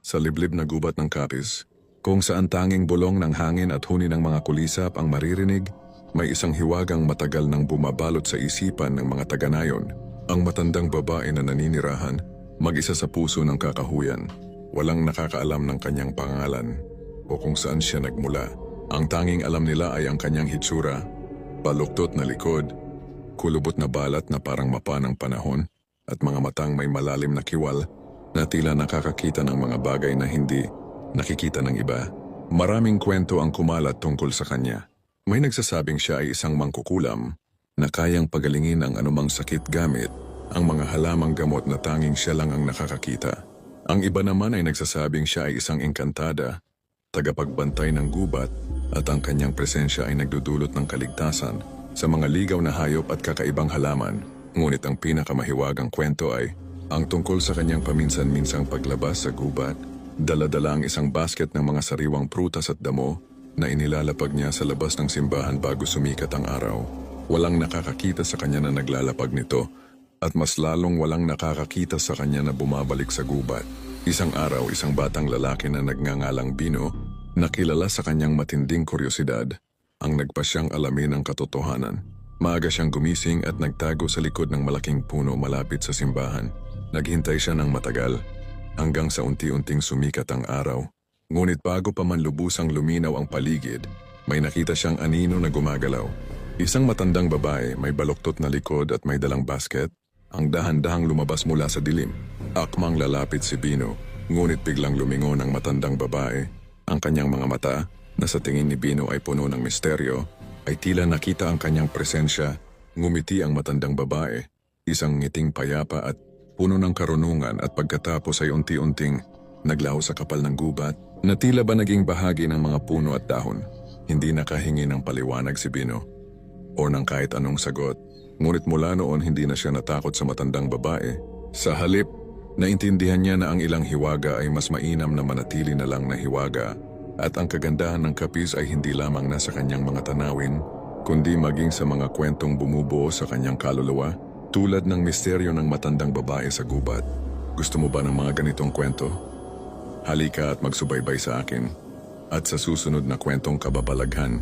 sa liblib na gubat ng Capiz, kung saan tanging bulong ng hangin at huni ng mga kulisap ang maririnig, may isang hiwagang matagal nang bumabalot sa isipan ng mga taga-nayon. Ang matandang babae na naninirahan, mag-isa sa puso ng kakahuyan. Walang nakakaalam ng kanyang pangalan o kung saan siya nagmula. Ang tanging alam nila ay ang kanyang hitsura, baluktot na likod, kulubot na balat na parang mapa ng panahon, at mga matang may malalim na kiwal na tila nakakakita ng mga bagay na hindi nakikita ng iba. Maraming kwento ang kumalat tungkol sa kanya. May nagsasabing siya ay isang mangkukulam na kayang pagalingin ang anumang sakit gamit ang mga halamang gamot na tanging siya lang ang nakakakita. Ang iba naman ay nagsasabing siya ay isang engkantada, tagapagbantay ng gubat, at ang kanyang presensya ay nagdudulot ng kaligtasan sa mga ligaw na hayop at kakaibang halaman. Ngunit ang pinakamahiwagang kwento ay ang tungkol sa kanyang paminsan-minsang paglabas sa gubat, dala-dala ang isang basket ng mga sariwang prutas at damo na inilalapag niya sa labas ng simbahan bago sumikat ang araw. Walang nakakakita sa kanya na naglalapag nito, at mas lalong walang nakakakita sa kanya na bumabalik sa gubat. Isang araw, isang batang lalaki na nagngangalang Bino, na kilala sa kanyang matinding kuryosidad, ang nagpasyang alamin ang katotohanan. Maaga siyang gumising at nagtago sa likod ng malaking puno malapit sa simbahan. Naghintay siya ng matagal, hanggang sa unti-unting sumikat ang araw. Ngunit bago pa man lubusang luminaw ang paligid, may nakita siyang anino na gumagalaw. Isang matandang babae, may baluktot na likod at may dalang basket, ang dahan-dahang lumabas mula sa dilim. Akmang lalapit si Bino, ngunit biglang lumingon ang matandang babae. Ang kanyang mga mata, na sa tingin ni Bino ay puno ng misteryo, ay tila nakita ang kanyang presensya. Ngumiti ang matandang babae, isang ngiting payapa at puno ng karunungan, at pagkatapos ay unti-unting naglaho sa kapal ng gubat na tila ba naging bahagi ng mga puno at dahon. Hindi nakahingi ng paliwanag si Bino o ng kahit anong sagot. Ngunit mula noon hindi na siya natakot sa matandang babae. Sa halip, naintindihan niya na ang ilang hiwaga ay mas mainam na manatili na lang na hiwaga, at ang kagandahan ng Capiz ay hindi lamang nasa kanyang mga tanawin, kundi maging sa mga kwentong bumubuo sa kanyang kaluluwa, tulad ng misteryo ng matandang babae sa gubat. Gusto mo ba ng mga ganitong kwento? Halika at magsubaybay sa akin, at sa susunod na kwentong kababalaghan,